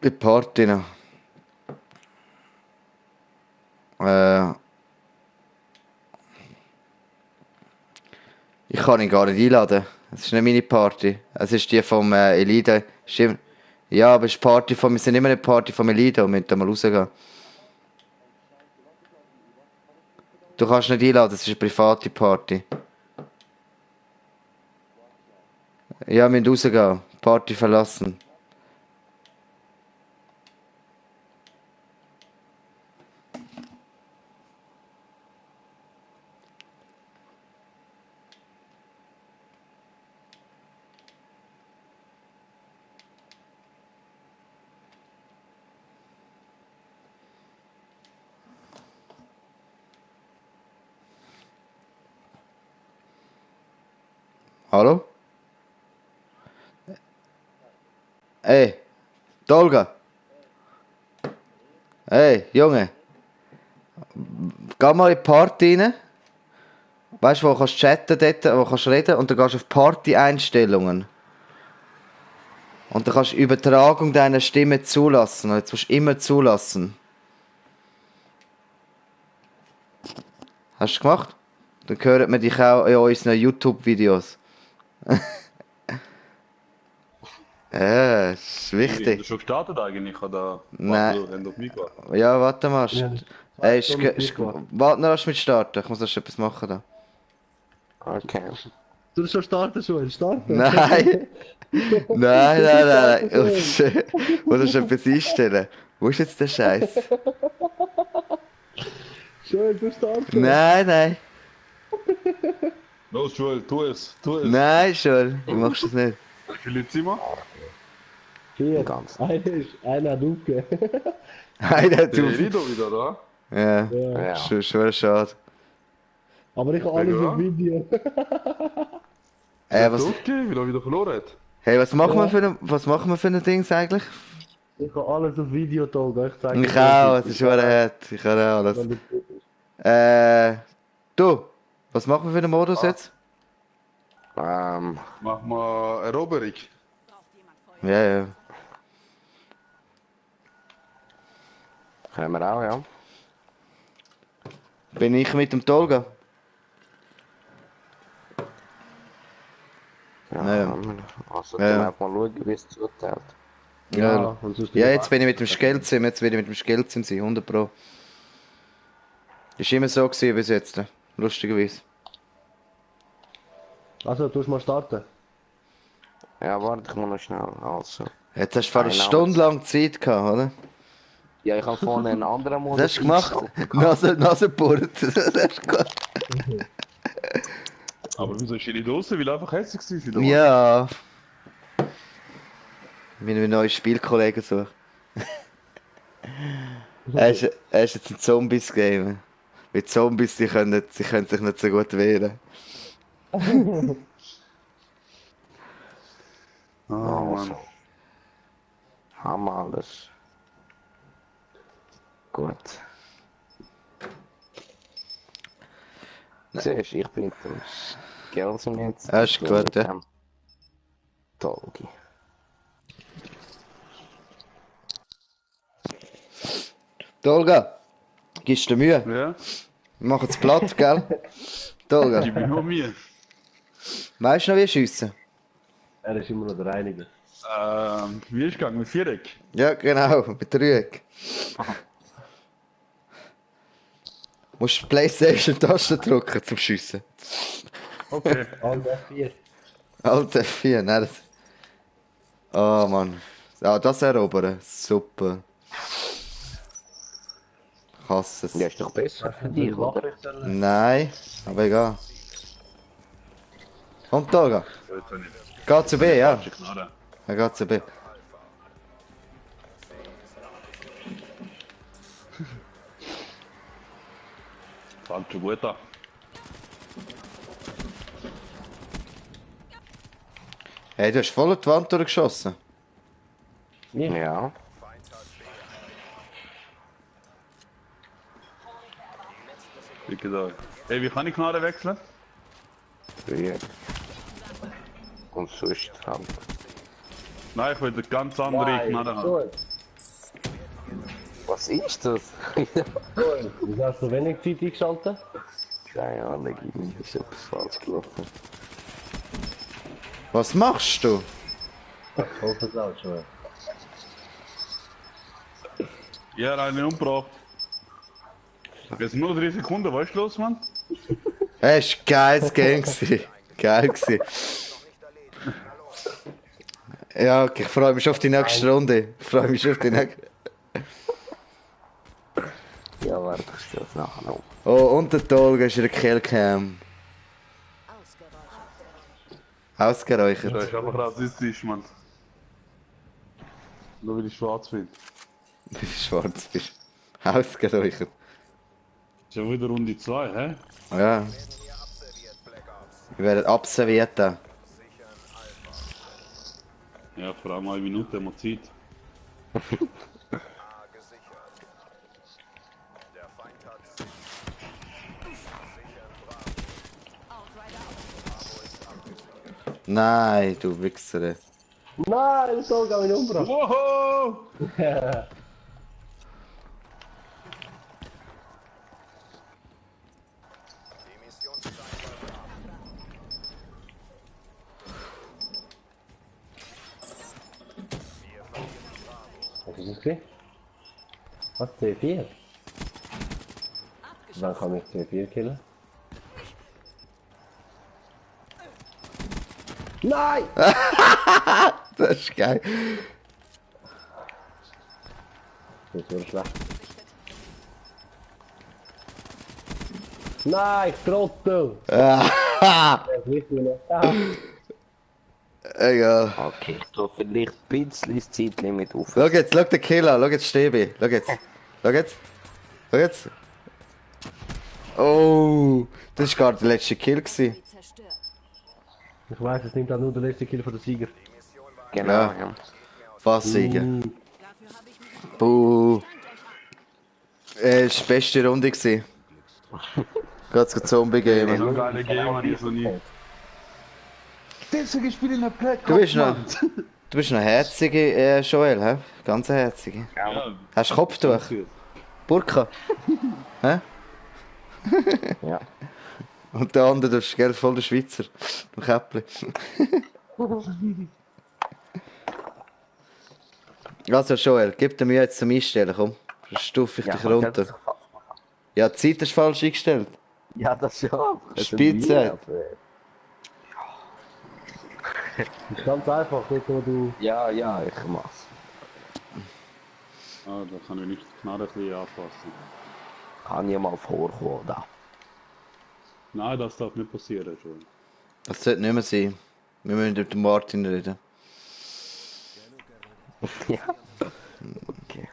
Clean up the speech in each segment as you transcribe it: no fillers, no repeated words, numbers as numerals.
Die Party noch. Ich kann ihn gar nicht einladen. Es ist nicht meine Party. Es ist die vom Elide. Stimmt. Ja, aber es ist Party von... Wir sind immer eine Party vom Elide und wir müssen mal rausgehen. Du kannst nicht einladen, es ist eine private Party. Ja, wir müssen rausgehen. Party verlassen. Hallo? Ey, Tolga. Hey, Junge. Geh mal in die Party rein. Weißt du, wo kannst chatten dort, wo kannst reden und dann gehst du auf Party-Einstellungen. Und dann kannst du Übertragung deiner Stimme zulassen. Und jetzt musst du immer zulassen. Hast du gemacht? Dann hören wir dich auch in unseren YouTube-Videos. Ja, das ist Hast du wichtig. schon gestartet eigentlich? Oder Nein. wenn du auf Mikro? Ja, warte mal. Ja, Ey, Mikro. warte noch, erst mit starten. Ich muss erst etwas machen da. Okay. Du schon starten schon, starten? Nein! Nein. Du musst etwas einstellen. Wo ist jetzt der Scheiß? Schön, du starten. Nein. Los, Joel, tu es. Nein, schon. Du machst das nicht. Wie viele Zimmer? 4. Ganz. Einer hat aufgegeben. Nein, Der du. Rido wieder, oder? Ja, Ja. schon schade. Aber ich habe alles Ja. auf Video. Was, Okay, weil er wieder verloren hat. hey, was machen Ja. wir für ein Ding eigentlich? Ich habe alles auf Video, Tolga. Ich zeige Ich auch, es ist schon hart. Ich kann auch alles. Du, was machen wir für einen Modus jetzt? Mach mal Eroberung. Ja. Können wir auch, ja. Bin ich mit dem Tolga? Ja. haben wir. Also, Ja. dann einfach mal schauen, wie es zuteilt. Ja. und sonst Ja, jetzt bin ich mit dem Skelzim, sein, 100 Pro. Ist immer so gewesen bis jetzt, lustigerweise. Also, du musst mal starten. Ja, warte, ich muss noch schnell. Also. Jetzt hast du fast eine Nein, Stunde lang Zeit gehabt, oder? Ja, ich habe vorne einen anderen Modus. Das hast du gemacht? Nasenbohrt. Das hast du gemacht. Aber wieso ist er nicht draußen? Weil er einfach hässlich war. Ja. Meine neuen Spielkollegen suchen. Er ist jetzt ein Zombies-Game. Weil Zombies, die können sich nicht so gut wehren. Oh, Mann. Haben wir alles. Gut. Siehst du, ich bin das Gelsen jetzt. Ja, ist gut, ja. Tolgi. Tolga, gibst du dir Mühe? Ja? Wir machen es platt, gell? Tolga, Gib mir nur mir. weißt du noch, wie schiessen? Er ist immer noch der Einige. Wie ist gegangen? Mit Viereck? Ja, genau, mit Rüeg. Musst die Playstation-Taste drücken zum Schiessen. Okay. Alle 4. Alter F4, nein, das... Oh Mann. Ah, das erobern, super. Ich hasse es. Ja, ist doch besser für dich, oder? Nein, aber egal. Kommt Tolga. Jetzt habe ich Geh zu B, ja. falsche Knarre. Er geht zu B. Falsche Guter. Hey, du hast voll in die Wand durchgeschossen. Ja. Wie gesagt. Ey, wie kann ich Knarre wechseln? Früher. Und sonst halt. Nein, ich will eine ganz andere Knarre haben. So, Was ist das? Wieso hast du so wenig Zeit eingeschaltet? Keine Ahnung, irgendwie ist etwas falsch gelaufen. Was machst du? Ich hoffe es auch schon. Ja, eine umgebracht. Jetzt nur 3 Sekunden, weißt du los, Mann? Es war geiles Game. Gewesen. Geil gewesen. Ja, okay, ich freue mich auf die nächste Runde. Ich freue mich auf die nächste. Ja, warte, ich stelle es nachher noch. Oh, und der Tolga ist in der Killcam. Ausgeräuchert. Das ist einfach rassistisch, Mann. Nur weil ich schwarz bin. Wie du schwarz bist. Ausgeräuchert. Ist ja wieder Runde 2, hä? Ja. Wir werden abserviert. Ja, vor allem eine Minute haben wir Zeit. Nein, du Wichser. Nein, so kann ich umgebracht. Wow! Was ist das gewesen? Was, C4? Wann kann ich C4 killen? Nein! Das ist geil. Das ist wieder schlecht. Nein, Trottel! Ah, Das ist nicht mehr. egal. Okay, ich tue vielleicht ein bisschen das Zeitlimit auf. Schau jetzt, schau den Kill an. Schau jetzt, Stäbe. Schau jetzt. Schau jetzt. Schau jetzt. Oh, das war gar der letzte Kill gewesen. Ich weiß, es nimmt auch nur der letzte Kill von der Sieger. Genau, Ja. ja. Fast siegen. Buh. Das war die beste Runde gewesen. Gerade zum Zombie-Game. So geile Gamer, die so nie. Deswegen spiele ich in der Black Du bist noch, du bist noch herzige, Joel, hä? Ganz eine herzige. Ja, Hast du Kopftuch? Burka? Hä? Ja. Und der andere, das ist gell, voll der Schweizer. Im Käppli. Also Joel, gib dir Mühe jetzt zum Einstellen, komm. Dann stufe ich Ja, dich man kann runter. es doch fast machen. Ja, die Zeit ist falsch eingestellt. Ja, das schon. Spielzeit. Das ist ganz einfach, dort wo du... Ja, ja, ich mach's. Ah, da kann ich nicht die Knarre ein bisschen anpassen. Kann ja mal vorkommen, da. Nein, das darf nicht passieren, schon. Das sollte nicht mehr sein. Wir müssen mit dem Martin reden. Ja. Okay.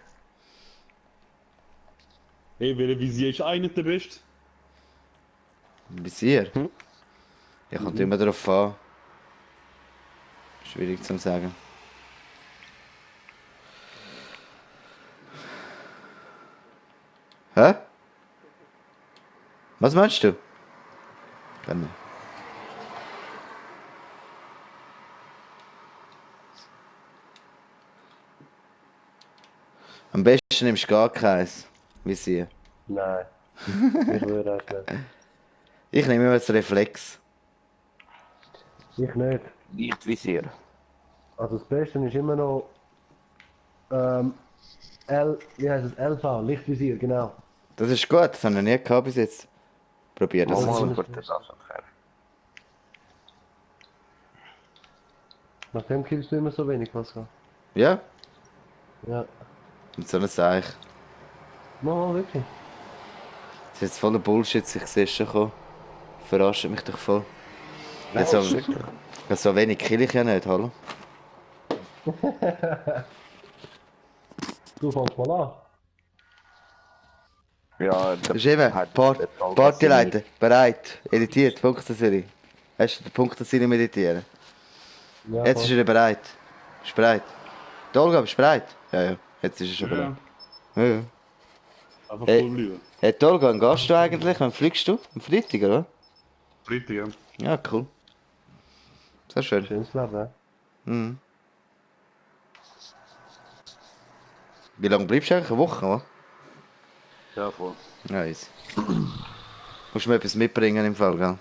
Hey, welche Visier ist einer der Beste? Visier? Ja, kommt immer darauf an. Schwierig zu sagen. Hä? Was meinst du? Gar nicht. Am besten nimmst du gar keins. Visier. Nein. Ich würde auch nicht. Ich nehme immer das Reflex. Ich nicht. Lichtvisier. Also das Beste ist immer noch... wie heißt es? LV, Lichtvisier, genau. Das ist gut, das habe ich noch nie gehabt bis jetzt. Probier das. Mal ist- gut, das ist auch fair. Nachdem killst du immer so wenig, Pascal. Ja, Ja. und so ein Seich. Mal wirklich. Das ist jetzt voller Bullshit, ich sehe es schon kommen. Verarscht mich doch voll. Ja, so, ja, so wenig kill ich ja nicht, hallo? Du fängst mal an. Ja, Das ist eben, Partyleiter, bereit, editiert, Punkteserie. Hast du die Punkteserie meditieren? Ja, Jetzt ist er bereit. Bist du bereit? Dolga, bist du bereit? Ja, ja, jetzt ist er schon bereit. Ja, Ja, ja. einfach Hey. cool bleiben. Hey, Dolga, wann gehst du eigentlich? Wann fliegst du? Am Freitag, oder? Freitag, ja. Ja, cool. Sehr schön. schönes Leben, ja. Mhm. Wie lange bleibst du eigentlich? Eine Woche, oder? Ja, voll. Nice. Musst du mir etwas mitbringen im Fall, gell?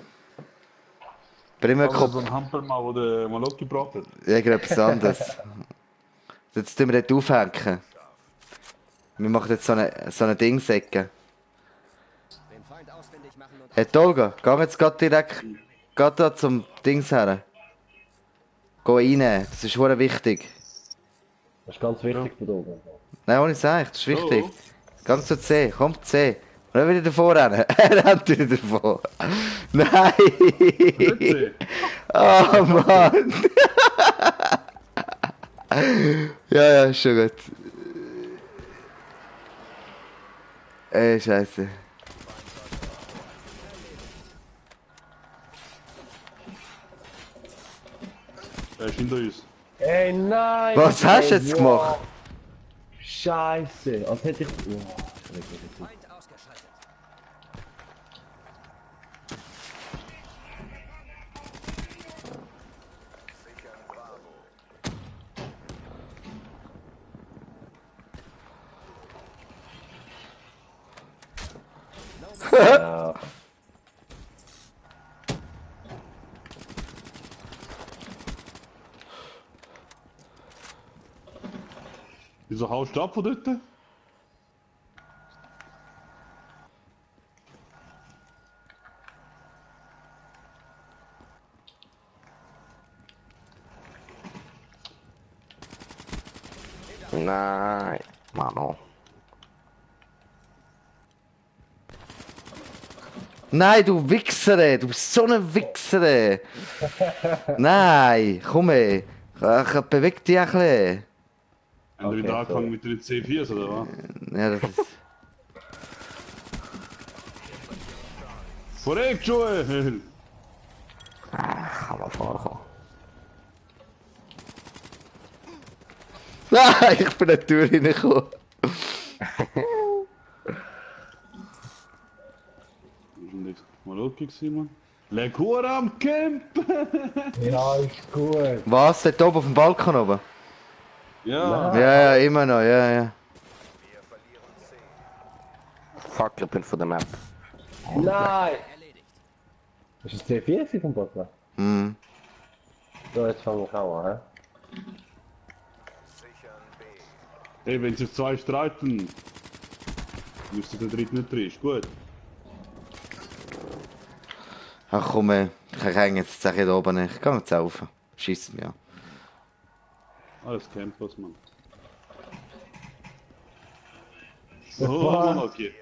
Bring mir einen Aber Kopf. so ein Hampermann, der Malok gebracht hat. Irgendetwas anderes. Jetzt tun wir dort aufhängen. Wir machen jetzt so eine Dingsäcke. Den Feind ausfindig machen und Hey Tolga, geh jetzt grad direkt da zum Dings her. Geh rein, das ist verdammt wichtig. Das ist ganz wichtig für oben. Nein, ohne Seich, das ist wichtig. Oh. Gang zu C, komm zu C. Und dann wieder davor rennen. Er rennt wieder davor. Nein! Grüezi. Oh Mann! Ja, ist schon gut. Ey, Scheiße. Er ist hinter uns. Ey, nein! Was hast du jetzt wow. gemacht? Scheiße, als hätte ich... Oh, Feind ausgeschaltet. ja. Wieso haust du ab von dort? Nein, Mano. Nein, du Wichser, ey. Du bist so ein Wichser, ey. Nein, komm ey. Beweg dich ein bisschen. Haben wir wieder Okay, angefangen mit den C4s oder was? Ja, das ist... Korrekt, Joel! Kann man vorkommen. Nein, ich bin nicht durch reingekommen. Malok gewesen, Mann. Lekur am Camp! Ja, ist gut. Was? Dort oben auf dem Balkon oben? Ja, Ja, ja, immer noch, ja, ja. Fuck, ich bin von der Map. Nein! Erledigt. Ist das C4 vom Botler? Hm. So, jetzt fangen wir auch an, hey, wenn sich zwei streiten, müsste der dritte nicht drin, ist gut. Ach komm ey. Ich hänge jetzt hier oben nicht. Ich geh jetzt rauf. Schiss mir an. Alles Campers, Mann. Was? Oh, Malok hier.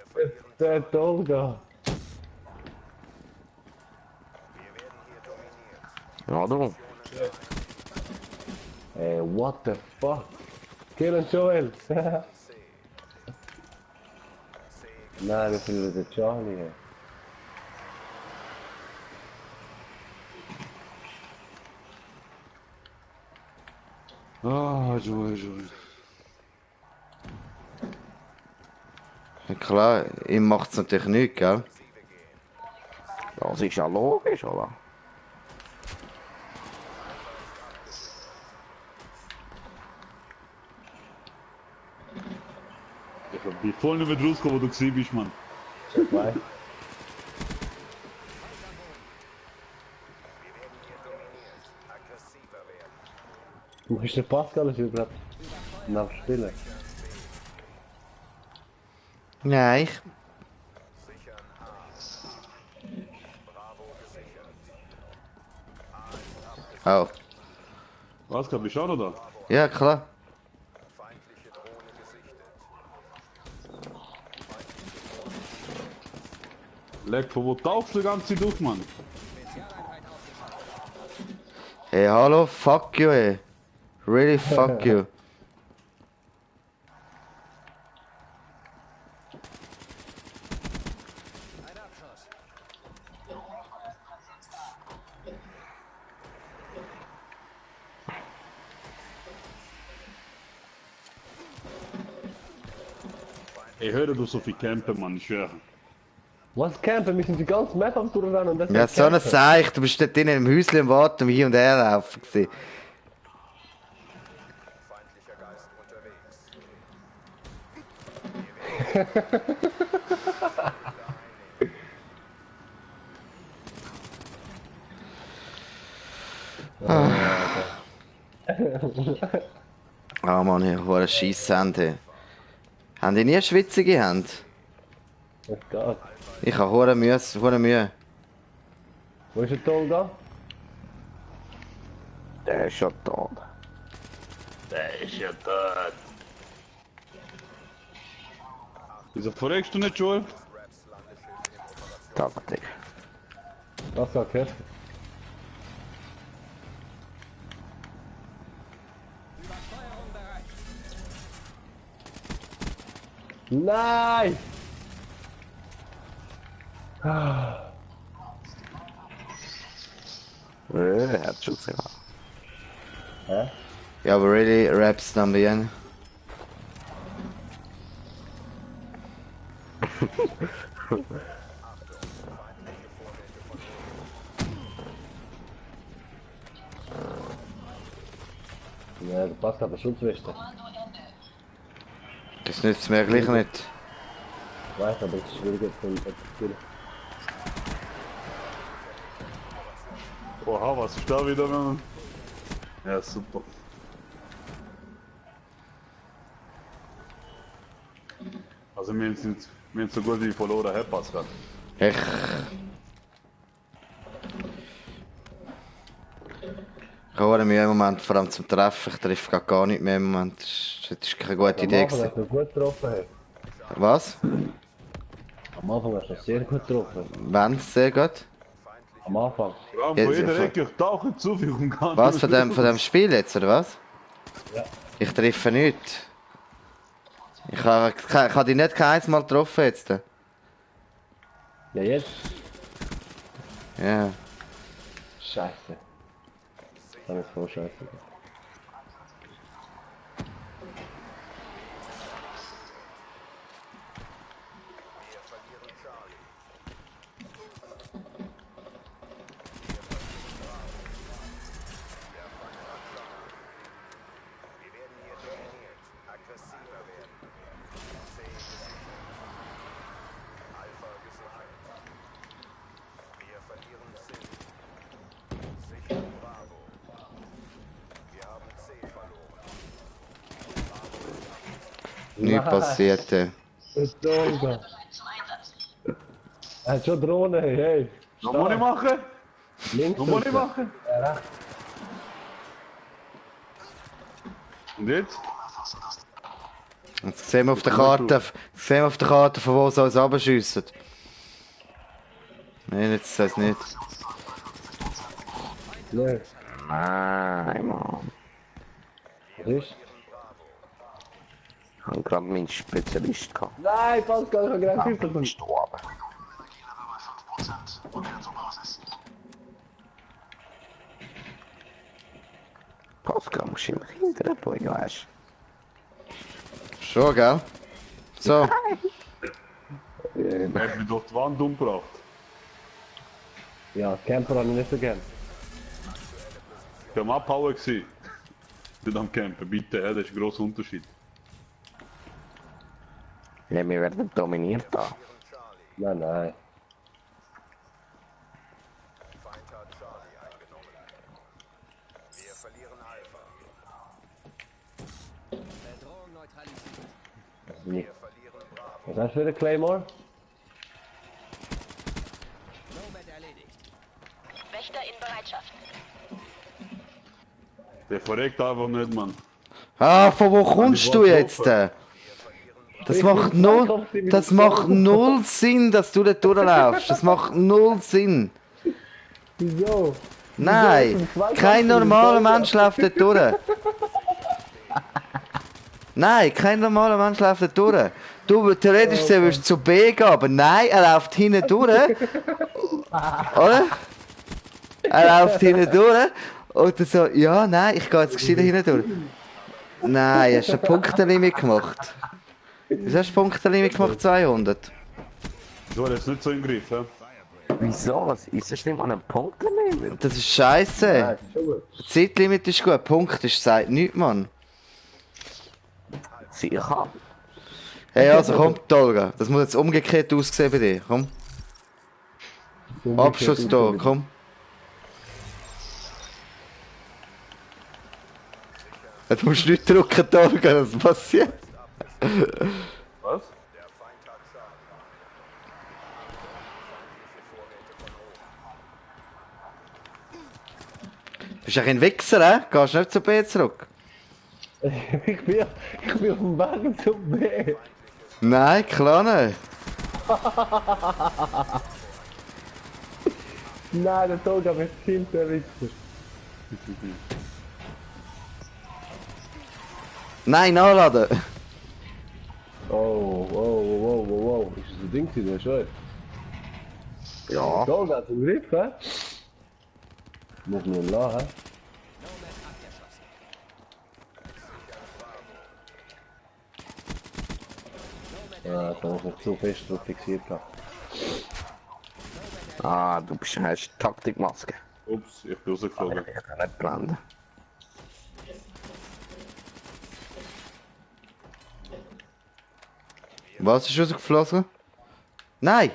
Der Tolga. Ja, du. Ey, what the fuck? Killen Joel! Nein, wir verlieren den Charlie. Ey. Ah, Joel. Ja, klar, ihm macht es natürlich nichts, gell? Das ist ja logisch, oder? Ich bin voll nicht mehr rausgekommen, wo du gewesen bist, Mann. Vorbei. Du musst den Pascal überhaupt nach Spielen. Nein, ich... Oh. Was, bist du auch noch da? Ja, klar. Leck, von wo tauchst du die ganze Zeit auf, Mann? Hey, hallo, fuck you, ey. Really fuck you. Ein Abschuss. Ey, hör du so viel campen, Mann, ich schwöre. Was campen? Wir sind die ganze Map am Durchrennen und das Ja, ist so ein campen. Seich. Du bist dort drinnen im Häuschen am Warten und hin und her laufen gewesen. Ah Mann, ich habe eine Scheisshände. Haben die nie eine schwitzige Hände? Es geht. Ich habe hure Mühe, hure Mühe. Wo ist der Ton da? Der ist schon tot. Wieso verregst du nicht, Joel? Taktik. Was sagt er? Nein! Herzschuss, ja. Hä? Ja, aber really, Raps también. Ja, der passt aber Schutzweste. Das nützt mir gleich nicht. Ich weiß, aber es ist schwieriger zu spielen. Oha, was ist da wieder, Mann? Ja, super. Also wir haben so gut wie verloren, Herr Pascal. Ich... Ich habe Mühe im Moment, vor allem zum Treffen. Ich treffe gar nicht mehr im Moment. Das ist keine gute Idee Am Anfang gewesen. hast du gut getroffen. Hey. Was? Am Anfang hast du sehr gut getroffen. Wann? Sehr gut. Am Anfang. Vor allem Ja, von jeder ja, Ecke, ich tauche zu viel und kann Was, von dem Spiel jetzt, oder was? Ja. Ich treffe nichts. Ich habe dich nicht kein einziges Mal getroffen jetzt. Ja, jetzt? Ja. Scheiße. Das ist voll scheiße. Nichts passiert. Der Ton da. Er hat schon Drohne, hey. Was muss ich machen? Links Was muss ich drücken. machen? Ja, rechts. Und jetzt? Jetzt sehen wir auf der Karte, von wo sie uns runterschiessen. Nein, jetzt das nicht. Nein. Nein, Mann. Was ist? Ich habe gerade meinen Spezialist gehabt. Nein, Pascal, ich habe gerade Ich bin geschossen. gestorben. Pascal, musst du immer hinterher bleiben, weißt Schon, gell? So. Er hat mich durch die Wand umgebracht. Ja, Camper habe ich nicht so gern. Ich war am Abhauen gewesen. Nicht am Campen, bitte, das ist ein grosser Unterschied. du? Ja, wir werden dominiert da. Nein, nein. Bedrohung neutralisiert. Wie? Was hast du für eine Claymore? Nomad erledigt. Wächter in Bereitschaft. Der verreckt einfach nicht, Mann. Ah, von wo kommst du jetzt? Das macht null Sinn, dass du dort durchlaufst. Das macht null Sinn. Wieso? Nein, kein normaler Mensch läuft dort durch. Nein, kein normaler Mensch läuft dort durch. Du, theoretisch gesehen würdest du zu B gehen, aber nein, er läuft hinten durch. Oder? Er läuft hinten durch. Und dann so, ja, nein, ich gehe jetzt gescheit hinten durch. Nein, hast du ein Punktelimit gemacht? Wieso hast du ein Punktelimit gemacht, 200? Du hast jetzt nicht so im Griff, hä? Wieso? Was ist das schlimm an einem Punktlimit? Das ist scheiße. Ja, ist schon gut. Zeitlimit ist gut, Punkt ist sagt nichts, Mann. Sicher. Hey, also komm, Tolga. Das muss jetzt umgekehrt aussehen bei dir. Komm. Abschuss da, komm. Du musst nicht drücken, Tolga, was passiert? Was? Bist du ein Wichser, hä? Gehst nicht zu B zurück? ich bin auf dem Weg zum B. Nein, klar nicht. Nein, der Tolga mich filmt, der Wichser. Nein, nachladen. Oh. Ist das ein Ding gewesen, der schon? Ja. Tolga hat einen Griff, hä? Muss man ihn lassen, hä? Ja, das habe ich nicht zu fest drauf fixiert gehabt. Ah, du bist eine Taktikmaske. Ups, ich bin rausgeflogen. Ich kann nicht branden. Was ist rausgeflogen? Nein!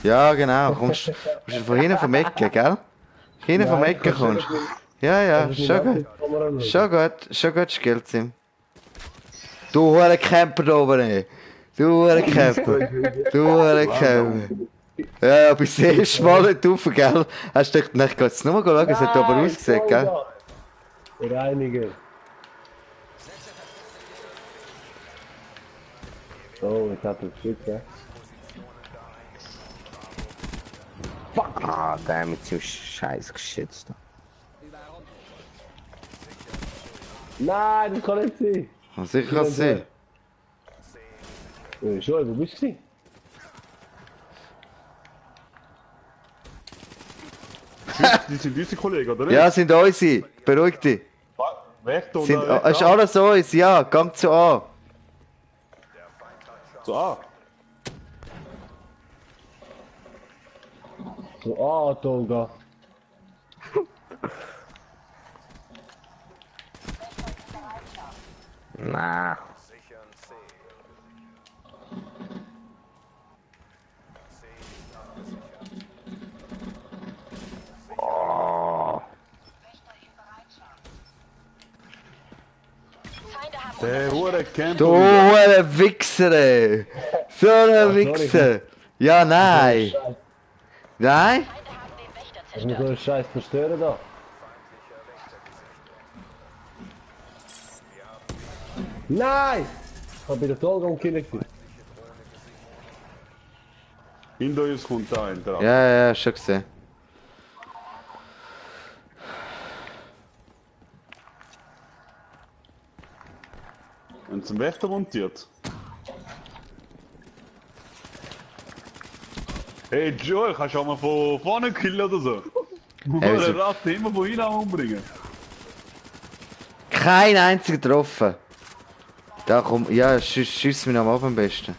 Ja, genau. Kommst du von hinten vom Ecke, gell? Hinten vom Ecke kommst du. Ja, schon gut. Schon gut, Skills. Du hure Camper da oben. Du hure Camper. Du hure Camper. Ja, bis das erste Mal nicht rauf, gell? Hast du gedacht, ich gehe jetzt nur mal schauen, es hat aber ausgesehen, gell? Reiniger. Oh, jetzt hat er geschützt, ja. Fuck! Ah, damit so scheiß geschützt. Nein, das kann nicht sein. Sicher kann es sein. Joel, wo bist du? Die sind unsere Kollegen, oder nicht? Ja, sind unsere. Beruhig dich. Weg da Sind, oder ist alles uns, ja. Gang zu A. So, ah. So, Tolga. Na. Oh. Feinde haben Der hure Camper. Du hure Wichser, ey. So ein Wichser. Ja, nein. Nein? Feinde haben den Wächter Ich muss zerstört. so einen Scheiß zerstören da. Nein! Ich hab bei der Tolga umgekillt. Hinter uns kommt da ein. Ja, schon gesehen. Und zum Wächter montiert. Hey Joel, kannst du auch mal von vorne killen oder so? Hey, Der wieso? Rat immer von hinten umbringen. Kein einziger getroffen. Da komm, ja, schieß mich noch mal auf am besten.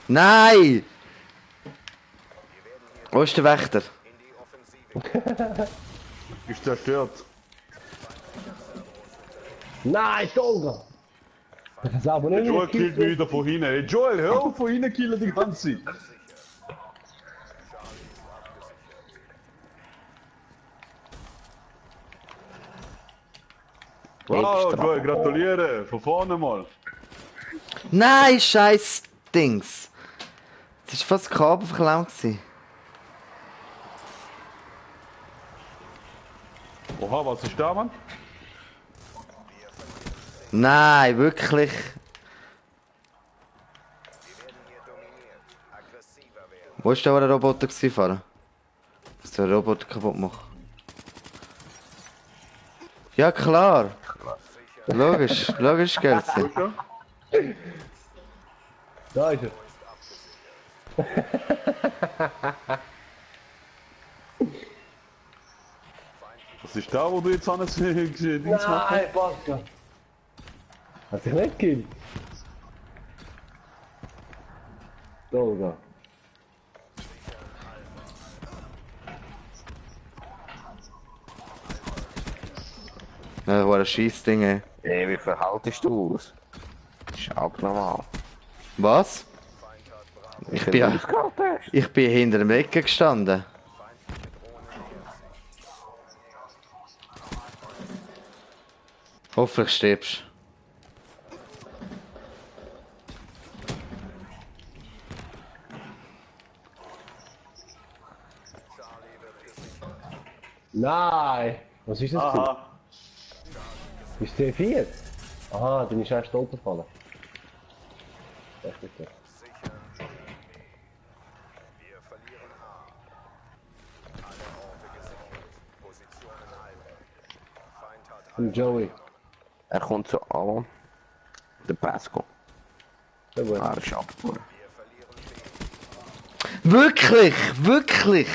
Nein! Wo ist der Wächter? Ist zerstört. Nein, Tolga! Ich kann es aber nicht Joel mehr killt mich wieder von hinten. Hey Joel, hör auf von hinten killen die ganze Zeit. Wow, Extra. Joel, gratuliere. Von vorne mal. Nein, scheiß Dings. Das war fast Kabel verklemmt gewesen. Oha, was ist da, Mann? Nein, wirklich. Wo ist der Roboter gewesen, Fahrer? Dass der Roboter kaputt macht. Ja, klar. Logisch, Gelsi. Wo ist er? Da ist er. Was ist da, wo du jetzt alles Dings machst? Nein, Pascal. Hat sich nicht gekillt. Tolga. Ja, war ein Scheissding, ey. Ey, wie verhaltest du aus? Das ist abnormal. Was? Wie Ich viel bin du ja- ausgehalten hast? Ich bin hinter dem Ecke gestanden. Hoffentlich stirbst. Nein! Was ist das? Aha. Ist C4? Aha, dann ist erst runtergefallen. Echt nicht. Und Joey. Er kommt zu allem. Der Pasco. Sehr gut. Ah, das ist abgefahren. Wirklich? Wirklich?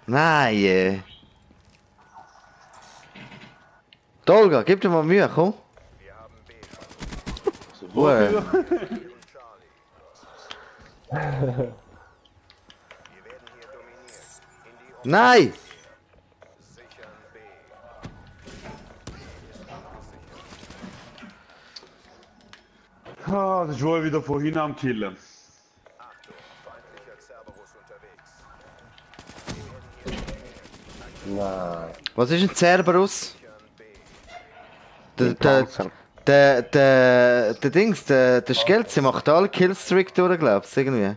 Nein. Tolga, gib dir mal Mühe, komm. Wow. Nein! Ah, das ist wohl wieder vorhin am Killen. Nein. Was ist ein Cerberus? Der Panzer. Dings, der Skelze macht alle Killstreak durch, glaubst du, irgendwie?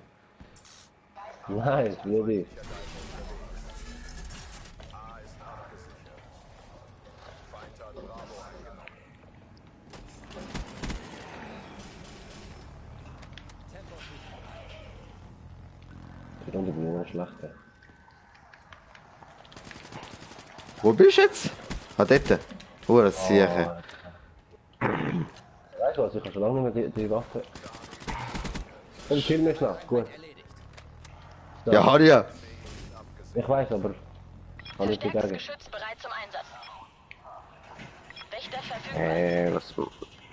Nein, nicht ich. Die Runde bin ich noch schlechter. Wo bist du jetzt? Ah, dort. Oh, das Sieche. Weißt du was, ich habe schon lange nicht mehr die Waffe. Komm, kill mich schnell, gut. Ja, hat ja. Ich weiß, aber kann nicht Verstärktes verbergen. Geschütz bereit zum Einsatz. Wächter verfügbar. Was...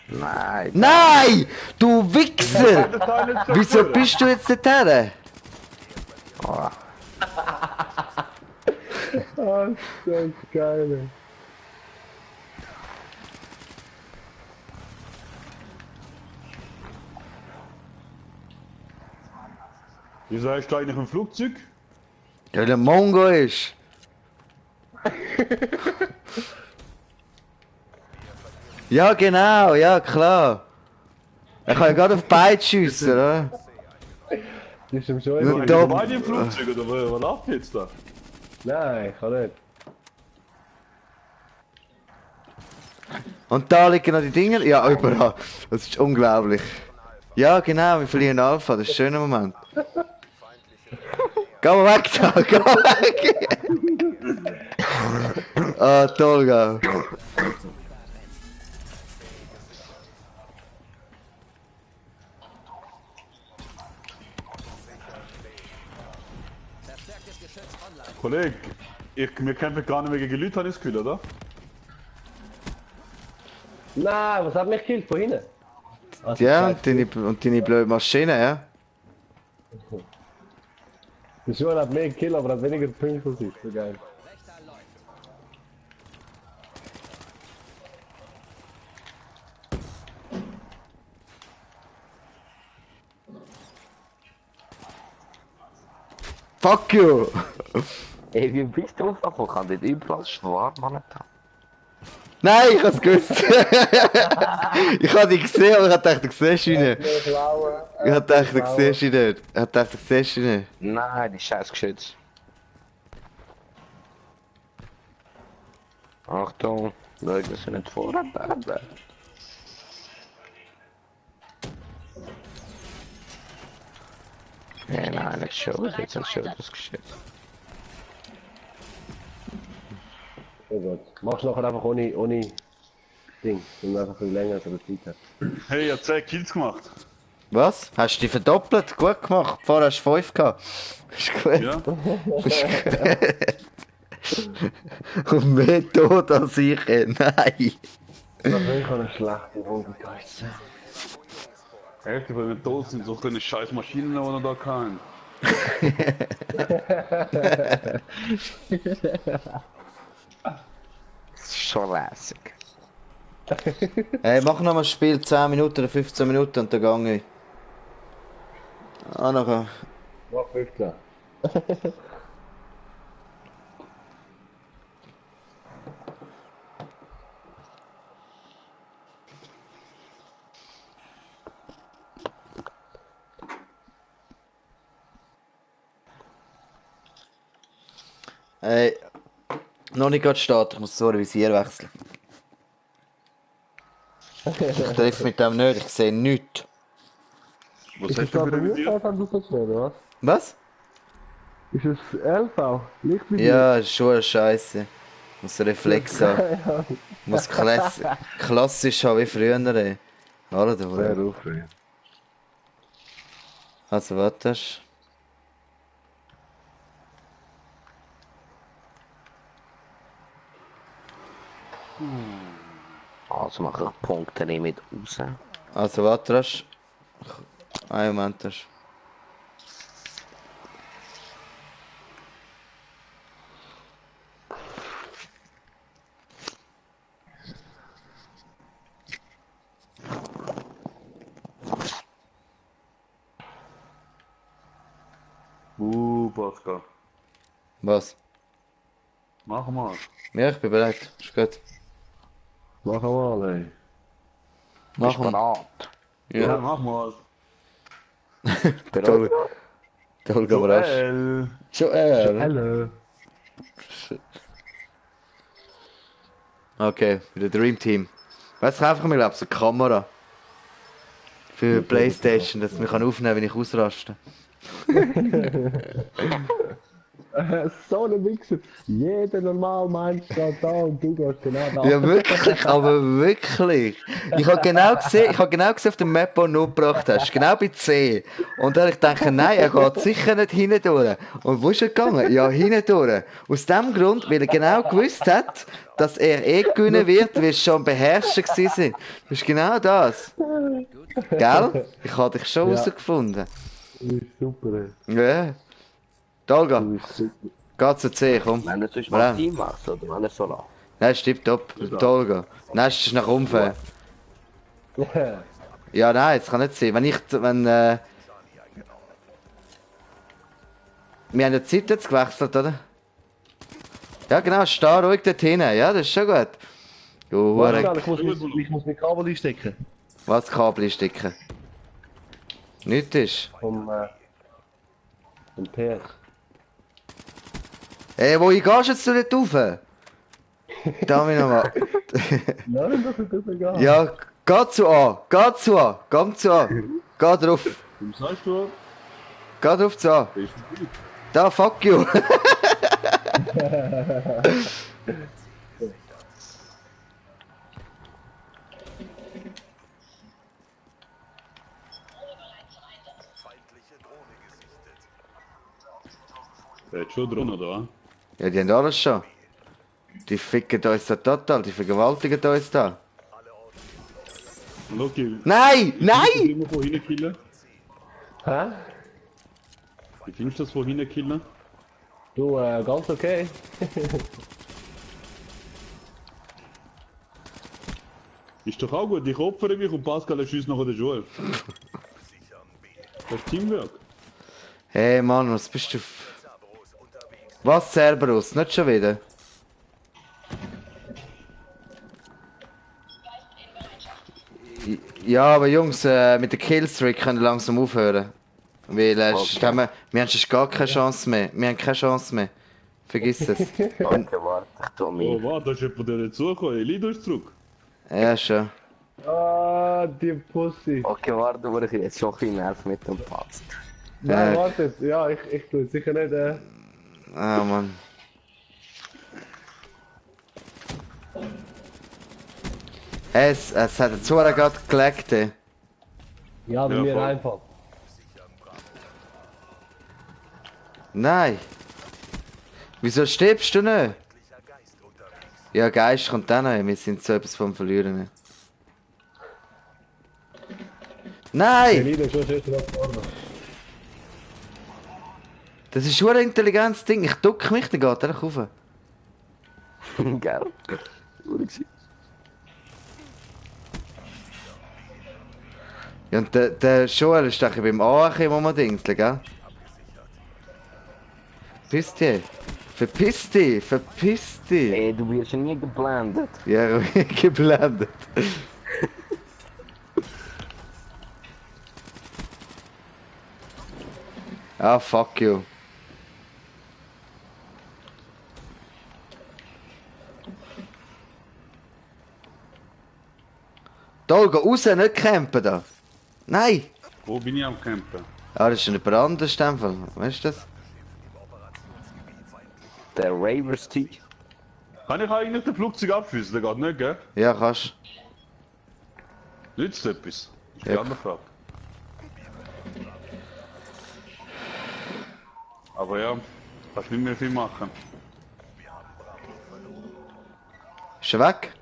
Nein. Nein! Du Wichser! Das Teil ist Wieso zerstört. bist du jetzt dorthin? Oh, Ah, das ist geil. Wieso hast du eigentlich ein Flugzeug? Ja, weil der Mongo ist. Ja, genau, ja, klar. Er kann ja gerade auf beide schiessen, oder? Das ist ihm schon Ja, immer. da- Beide im Flugzeug, oder was läuft jetzt da? Nein, ich kann nicht. Und da liegen noch die Dinger. Ja, überall. Das ist unglaublich. Ja, genau, wir verlieren Alpha, das ist ein schöner Moment. Geh mal weg da, geh mal weg! Ah, toll, gell. Verstärktes Geschütz online. Kollege, wir kämpfen gar nicht mehr gegen Leute, habe ich das Gefühl, oder? Nein, was hat mich gekillt von hinten? Also, Ja, Scheiße. und deine blöde Maschine, ja? Der Schuh hat mehr gekillt, aber hat weniger Punkte als ich. So geil. Wächter läuft. Fuck you! ey, wie bist du aufgekommen? Kann dort überall Schwarm haben? Nein, ich hab's gewusst! Ich hab dich gesehen, aber ich hab gedacht, du siehst ihn nicht. Ich hab gedacht, du siehst ihn nicht. Ich hab gedacht, du siehst ihn nicht. Nein, die scheiß Geschütz. Achtung, schau, dass sie nicht vorhat werden. Nein, nicht schon, jetzt sind schon das Geschütz. Oh Gott. Machst du nachher einfach ohne Ding. Und einfach viel länger so eine Zeit hat. Hey, ich hab 10 Kills gemacht. Was? Hast du dich verdoppelt? Gut gemacht. Vorher hast du 5 gehabt. Ist gut. Ja? Und mehr tot als ich. Nein. Aber ich habe eine schlechte Runde geheißen. Hälfte von den tot sind so eine scheiß Maschinen, die wir da kann. schon lässig. Hey, mach noch mal ein Spiel 10 Minuten oder 15 Minuten und dann gang ich. Ah, nachher. Mach 15. Hey, noch nicht gerade starten, ich muss so ein Visier wechseln. Ich treffe mit dem nicht, ich sehe nichts. Was Ist hast es du da für bei ein mir Visier? wenn du so schnell, oder was? Was? Ist es LV? Lichtvisier? Ja, ist schon eine Scheiße. Muss Reflex haben. Muss klassisch haben wie früher. Ey. Alle da. Sehr aufregend. Also, warte. Das? Also mache ich Punkte nicht mit raus. Also, warte. Das? Einen Moment. Das. Pascal. Was? Mach mal. Ja, ich bin bereit. Ist gut. Mach mal, ey. Bist Machen wir. bereit? Ja, Ja. mach mal. Toll. Toll, überrascht. Joel. Joel. Hallo. Okay, wieder Dream Team. Weißt du, einfach mir glaube eine Kamera. Für Playstation, dass ich mich aufnehmen kann, wenn ich ausraste. So ein Wichser. Jeder normal Mensch geht da und du gehst genau da. Ja, wirklich, aber wirklich. Ich habe genau gesehen auf der Map, die du noch gebracht hast. Genau bei C. Und dann habe ich gedacht, nein, er geht sicher nicht hinten durch. Und wo ist er gegangen? Ja, hinten durch. Aus dem Grund, weil er genau gewusst hat, dass er gewinnen wird, weil es schon beherrscht war. Das ist genau das. Gell? Ich habe dich schon Ja. herausgefunden. Du bist super, ey. Ja. Dolga, Du bist super. geh zu C, komm. Wenn du sonst Ja. mal Team machst, oder wenn er so lang. Nein, stimmt top. Dolga. Nein, es ist nach unten. Ja, nein, das kann nicht sein. Wir haben ja die Zeit jetzt gewechselt, oder? Ja, genau, steh ruhig dort hinten. Ja, das ist schon gut. Du Warte, Hure. ich muss mein Kabel einstecken. Was Kabel stecken? Nichts ist. Vom PS. Ey, wo gehst jetzt du nicht rauf? Da mich nochmal. Nein, das ist das egal. Ja, geh zu A. Geh zu A. Gang zu A. Geh drauf. Was sagst du? Geh drauf zu A. Ist gut. Da, fuck you. Der hat schon drin, oder? Ja, die haben alles schon. Die ficken uns da total, die vergewaltigen uns da. Loki. Nein! Nein! Immer von hinten killen. Hä? Wie findest du das von hinten killen? Du, ganz okay. Ist doch auch gut, ich opfere mich und Pascal schießt nachher den Joel. Das ist Teamwork. Hey Mann, was bist du? Was Cerberus? Nicht schon wieder? Ja, aber Jungs, mit der Killstreak können wir langsam aufhören. Weil wir haben sonst gar keine Chance mehr. Wir haben keine Chance mehr. Vergiss es. Okay, warte, ich tu Oh, mich. warte, da ist jemand der dazugekommen. Elido ist zurück. Ja, schon. Ah, die Pussy. Okay, warte, wo ich jetzt schon ein bisschen nerv mit dem passt. Nein, Äh. warte. Ja, ich tue es sicher nicht. Ah, Mann. Es hat jetzt so gerade gelegt. Ey. Ja, bei Ja, mir voll. einfach. Nein. Wieso stirbst du nicht? Ja, Geist kommt dann noch. Wir sind so etwas vom Verlieren. Der Nein! Lieder ist schon schön vorne. Das ist schon ein intelligentes Ding. Ich duck mich, dann geht er rauf. Gell? Ja, und der Joel ist doch beim A immer mal Dingsel, gell? Verpiss dich! Verpiss dich! Verpiss dich! Ey, du wirst ja nie geblendet. Ja, geblendet. Ah, fuck you. Da, geh raus, nicht campen da. Nein! Wo bin ich am Campen? Ah, das ist ein anderer Stempel. Weißt du das? Der Ravers Tee. Kann ich eigentlich den Flugzeug abschießen? Der geht nicht, gell? Ja, kannst. Nützt etwas? Ist die Ja. andere Frage. Aber ja, kannst nicht mehr viel machen. Ist er weg?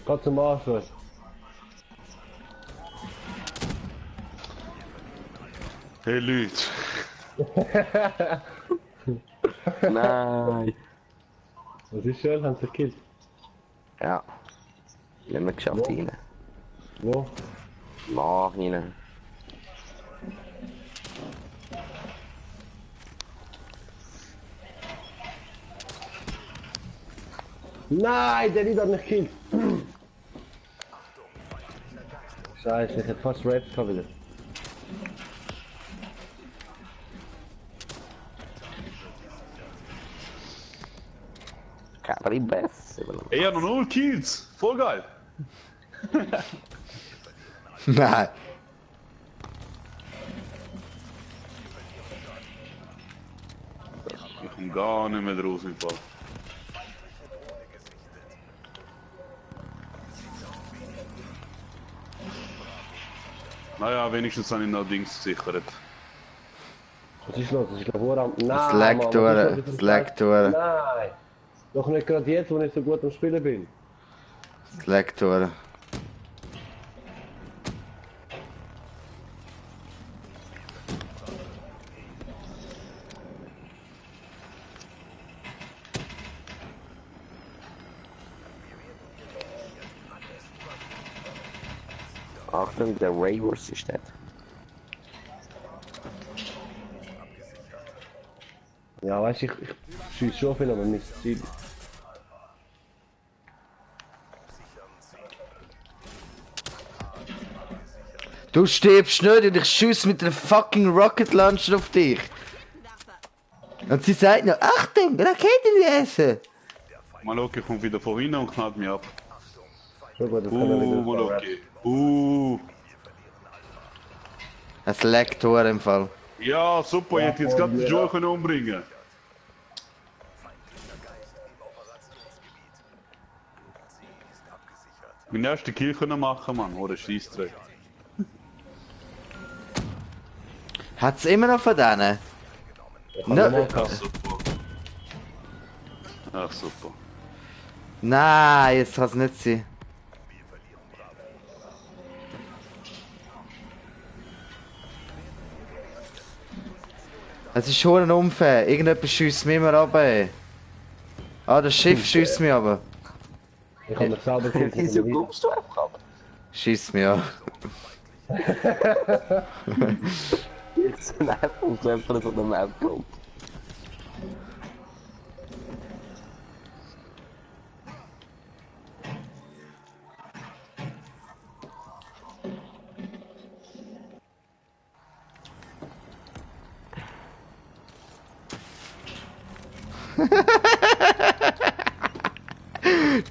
Geh zum Arsch, was? Hey Leute. Nein. Was ist schön, haben sie gekillt? Ja. Nicht mehr geschafft rein. Wo? Nach rein. Nein, der Lied hat mich gekillt. Scheiße, ich hätte fast Raps gehabt wieder. Kann ich besser. Ey, ich hab noch 0 Kills. Voll geil. Nein. Ich komm gar nicht mehr draus im Fall. Naja, wenigstens habe ich noch Dings gesichert. Was ist los? Das ist glaube ich am... Nein, Slack Mann, was durch, ist das für ein Slack Scheiß? durch. Nein! Doch nicht gerade jetzt, wo ich so gut am Spielen bin. Slack durch. Achtung, der Ravers ist das. Ja, weißt du, ich schieße schon viel, aber nicht das Ziel. Du stirbst nicht und ich schieße mit einem fucking Rocket Launcher auf dich. Und sie sagt noch, Achtung, Raketenwesen! Maloki kommt wieder von hinten und knallt mich ab. Schon gut, das kann er wieder Maloki. Es leckt durch im Fall. Ja, super, ich hätte jetzt gerade den Joel können umbringen. Mein ersten Kill können machen, Mann, oder Scheissdreck. Hat's immer noch von denen? Ne, Ach super. Ach super. nein, jetzt kann's nicht sein. Es ist schon ein unfair. Irgendjemand schießt mich immer ab. Ey. Ah, das Schiff schießt mich aber. Ich habe mich selber gekillt. Wieso guckst du einfach ab? Schießt mich an. Jetzt sind einfach so etwas von der Map kommt.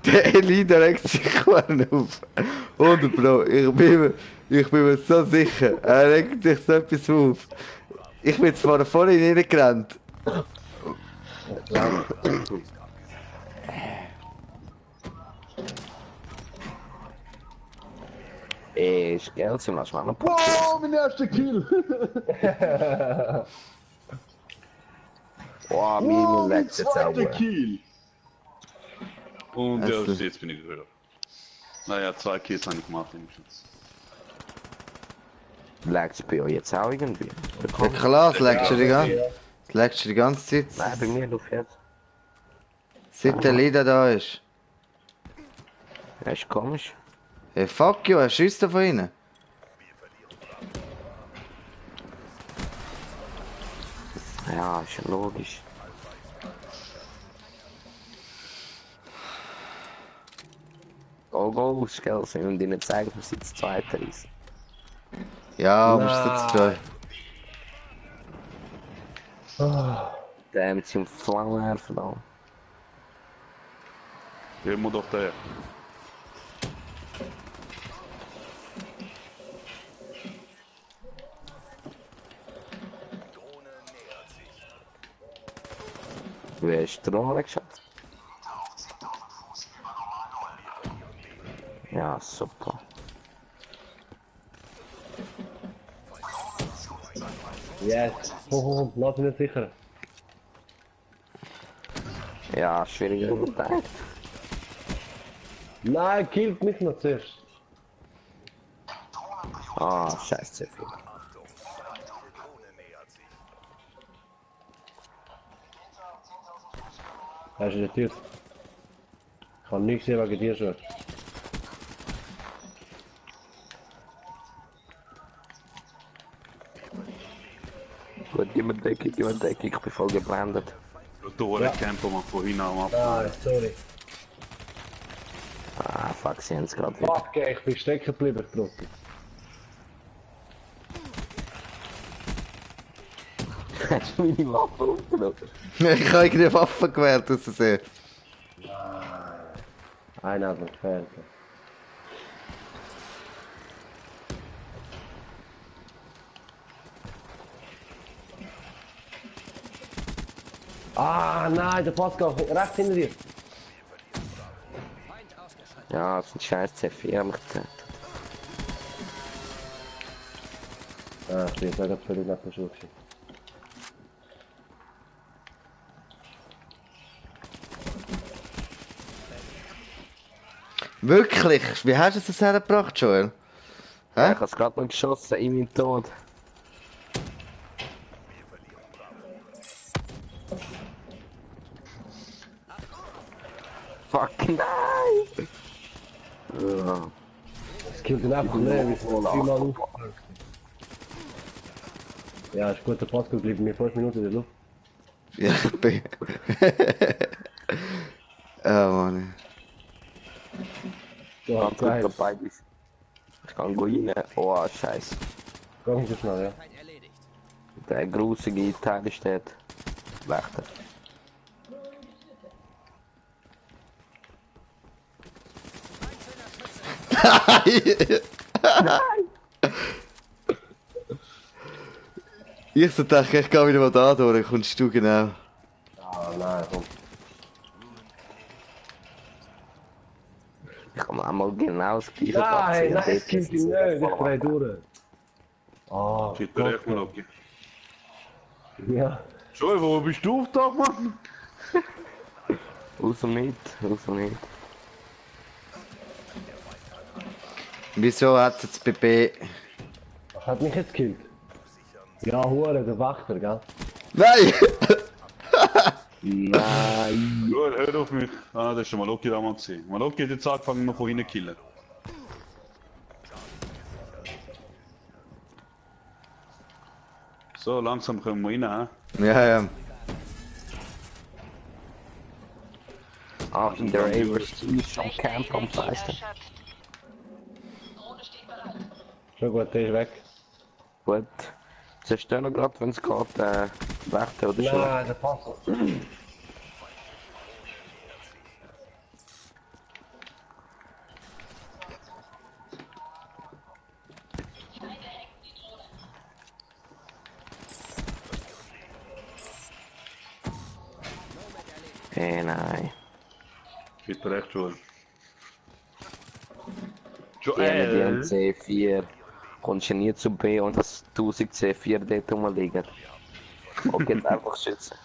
Der Elina regt sich vorne auf. Und Bro, ich bin mir so sicher. Er regt sich so etwas auf. Ich bin jetzt vorne reingerannt. Ich Geld zum lass mal einen Wow, mein erster Kill! Boah, mir Wow, mein leckt jetzt Zweiter auch. Kill! Und ja, Also- jetzt bin ich wieder. Naja, 2 Kills habe ich gemacht wenigstens. Leckt bei euch jetzt auch irgendwie? Ja klar, es leckt schon die ganze Zeit. Nein, bei mir auf jetzt. Seit der Lida da ist. Das ist komisch. Hey, fuck you, er schießt da von innen. Ja, ist ja logisch. Go, Skills, wir müssen ihnen zeigen, dass sie jetzt Zweiter ist. Ja, wir sind jetzt zwei. Der mit seinem Flammenwerfer da. Der muss doch der. Wer ist der Drohne geschafft? Ja, super. Yes. Lass mich nicht sicher. Ja, schwieriger gedacht. Nein, killt mich noch zuerst. Ah, scheiße, sehr viel. Er ist in der Tür. Ich kann nichts sehen wegen dir schon. Gut, gib mir Deckung, ich bin voll geblendet. Der hohe Camper macht vorhin am Ab. Ah, sorry. Ah, fuck, sie haben es gerade wieder. Fuck, ich bin stecken geblieben, Trottel. Hast du meine Waffe aufgenommen? Ich habe irgendeine Waffe gewählt, aus Versehen. Einer hat mir gefehlt. Ah, nein, der Pascal, rechts hinter dir. Feind ausgeschaltet. Ja, das ist ein scheiß C4 mich getötet. Ah, ich bin jetzt gerade völlig nach der Schule. Wirklich? Wie hast du das hergebracht, Joel? Ja, Hä? ich hab's gerade noch geschossen in meinen Tod. Fuck, nein! Ja. Es killt ihn einfach nicht, wie es zweimal aufgedrückt. Ja, ist gut, der Pascal bleibt mir 5 Minuten in der Luft. Ja, ich bin. Ah, Mann. Ja, Ganz gut geil. dabei bist. Ich kann rein. Oh, scheiße. Geh nicht so schnell, ja. Feind erledigt. Der grusige Teil steht. Wächter. Ich so dachte, ich gehe wieder mal da durch, kommst du genau. Ah, nein, komm. Ich kann einmal genau das gleiche Nein, nein, es dort killt ihn ist nicht, ich voll dreh durch. Ah, Shit, der recht mal okay. ja. Joel, wo bist du aufgetaucht, Mann? Raus mit, raus mit. Wieso hat es jetzt bei B? Was hat mich jetzt gekillt? Ja, Hure, der Wächter, gell? Nein! Nein! Joel, hör auf mich. Ah, das ist schon Maloki damals gesehen. Maloki hat jetzt angefangen, noch von hinten zu killen. So, langsam kommen wir rein, hä? Ja, ja. Ah, in der Average ist am Camp am Feisten. Drohne steht bereit. Schon gut, der ist weg. Gut. Zerstör noch grad, wenn es geht, Wächter oder so. Nein, der Pascal. Nein. Shit, recht, Joel. Die haben Joel! C4. Kommst du nie zu B und das 1000 C4 dort rumliegen. Und geht einfach schützen.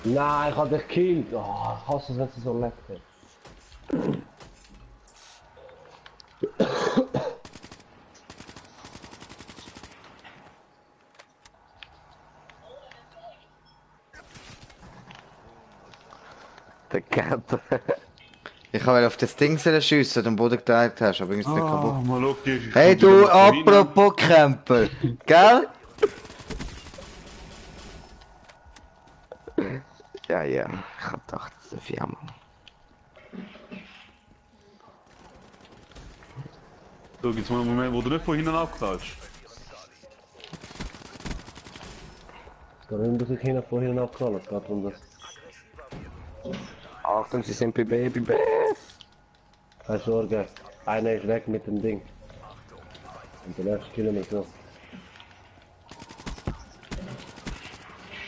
Nein, ich hab dich gekillt. Oh, ich hasse es, wenn sie so leckt. Der Camper. Ich wollte auf das Ding schiessen, das du am Boden geteilt hast, aber irgendwie ist es nicht kaputt. mal schau, die- Hey die- du, die- apropos Camper, gell? Ja, ja. Ich hab gedacht, das ist eine Firma. So, gibt's mal einen Moment, wo du nicht von hinten abknallst. Es geht nicht, dass ich hinten vorhin abknallen. Es geht darum, dass... Achtung, sie sind bei Baby B. Keine Sorge. Einer ist weg mit dem Ding. Und der nächste killen mich noch.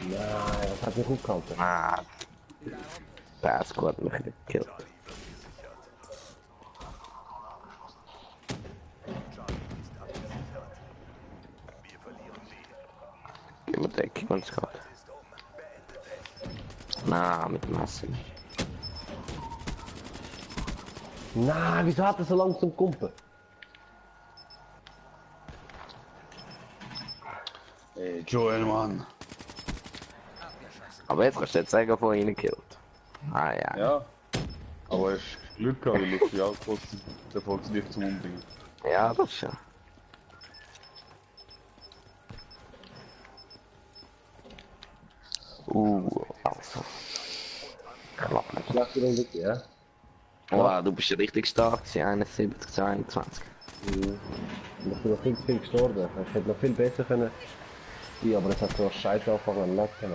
Nein, das hat mich aufgehalten. Ah. Pasco hat mich nicht gekillt. Gib mir Deckung, wenn es geht. Na, mit dem Messer. Nein, wieso hat er so lange zum Kumpen? Ey, Joel, Mann. Aber jetzt kannst du jetzt sagen, von ihnen gekillt. Ah ja. Ja. Aber hast Glück gehabt, weil Lucky auch trotzdem der funktioniert zum Umbringen. Ja, das schon. Also. Klappt nicht. Schlecht wieder Lucky, ja? Wow, du bist richtig stark, 71 zu 21. Und ich bin noch viel zu viel gestorben. Ich hätte noch viel besser können sein, aber es hat so scheiße angefangen an lecken.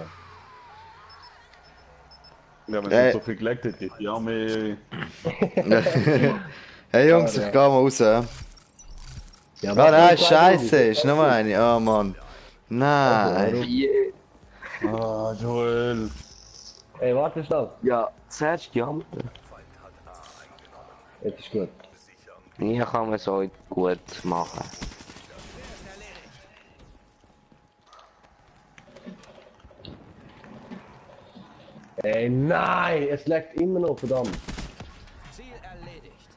Ja, wenn Ey. es so viel gelegt hätte, ja, mehr. Hey Jungs, Ja, ich geh mal raus. Ja, Ja, nein, scheiße, ist noch mal eine. Oh Mann. Nein. Wie? Ah, Joel. Ey, warte schnell. Ja, zuerst die Ampel. Jetzt ist gut. Nie kann man so gut machen. Ey, nein! Es leckt immer noch, verdammt. Ziel erledigt.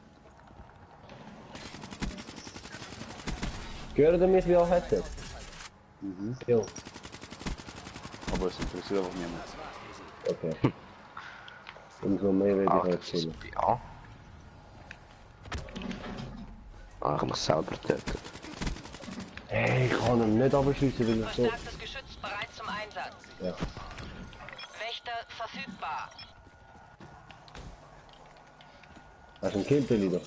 Gehört ihr mich wie auch hätte? Jo, Aber es interessiert auch niemand. okay. Umso mehr will ich Ach, halt das ist spielen. ja. Ah, ich muss selber töten. Hey, ich kann ihn nicht abschließen, weil ich so... Verstärktes Geschütz bereit zum Einsatz. Ja. Wächter verfügbar. Hast du einen Kill, Billy, doch?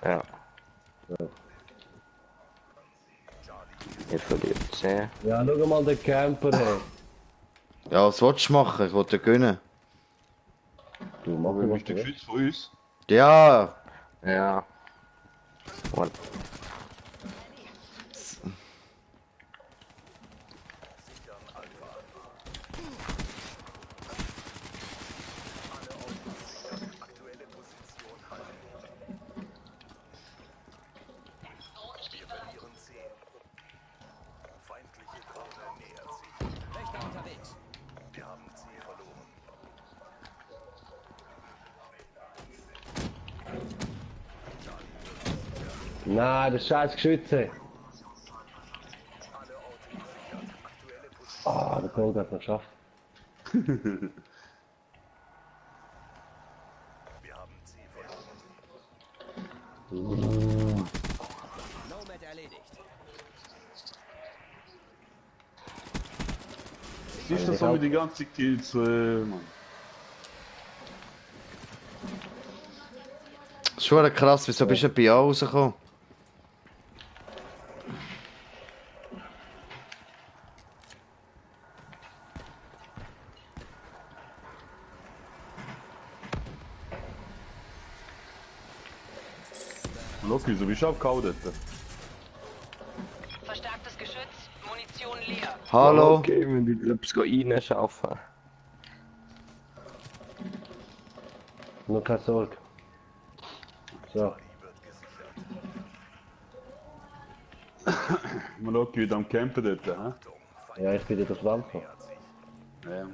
Ja. Ja. Ich verliere sehr. Ja, schau mal den Camper, hey. Ja, was willst du machen? Ich wollte gewinnen. Du, mach Aber mal bist du was geschützt von uns? Ja. Ja. Und Wächter unterwegs. Nein, das scheiß Geschütze. Ah, der Cole hat noch geschafft. Nomad erledigt. Siehst du so wie die ganze Kills, Mann? Schon krass, wieso bist du bei A rausgekommen? Loki, so bist du abgehauen dort. Verstärktes Geschütz, Munition leer. Hallo? okay, wenn die etwas reinschaffen. Nur keine Sorge. So. Mal Loki wieder am Campen dort, hä? Ja, ich bin durch die Wand gekommen. Ja.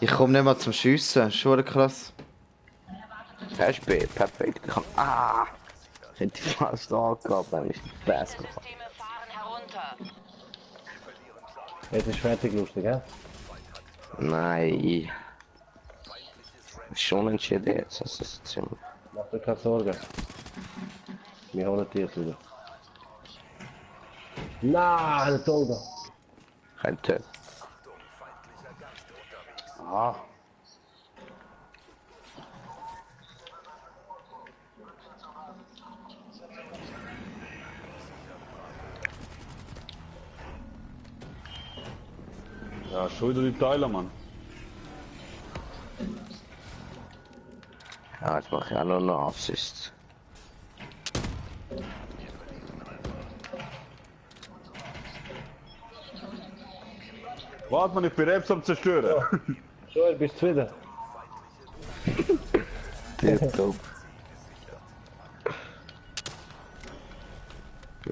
Ich komme nicht mal zum Schiessen. Schon krass. SP, perfekt. Ich kann. Ah! hätte ich fast angehabt, wenn ich nicht fast gehabt. Systeme fahren herunter. Jetzt ist fertig, lustig, hä? Nein. Schon entschieden jetzt, das ist ziemlich... Mach dir keine Sorgen. Wir holen die jetzt wieder. Nein, der Tolga. Kein Töt. Ah. Ja, schon wieder die Teile, Mann. Ja, jetzt mache ich auch noch eine Aufsicht. Warte mal, ich bin Reps am Zerstören. Joel, bist du wieder? Tipptopp.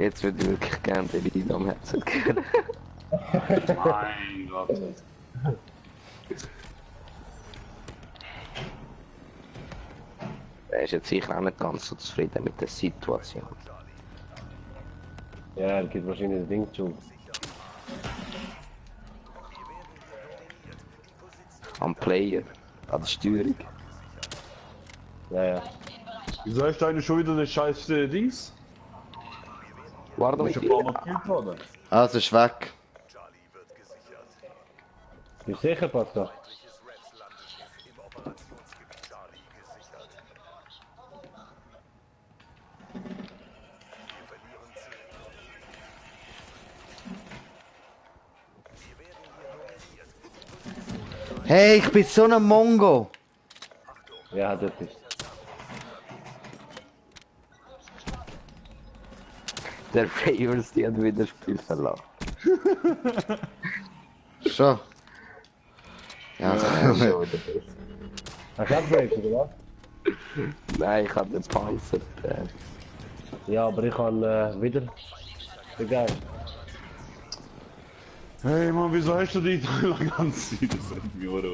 Jetzt würde ich wirklich gerne den Lied am Herzen gehen. Mein Gott. Er ist jetzt sicher auch nicht ganz so zufrieden mit der Situation. Ja, er geht wahrscheinlich das Ding zu. Am Player, an der Steuerung. Ja, ja. Wieso hast du eigentlich schon wieder das scheiß Dings? Warte Du mal, bist ein paar Mal gekillt worden. Also ist weg. Bist du sicher, Pascal? Hey, ich bin so ein Mongo. Ja, das ist. der Ravens, die hat wieder das Spiel verloren. Schon. Ja, Schon wieder besser. Hast du abgewählt, oder was? Nein, ich hatte den Panzer. Ja, aber ich kann wieder. Egal. Hey Mann, wieso hast du die Teile ganz Zeit? Das ist mir oder?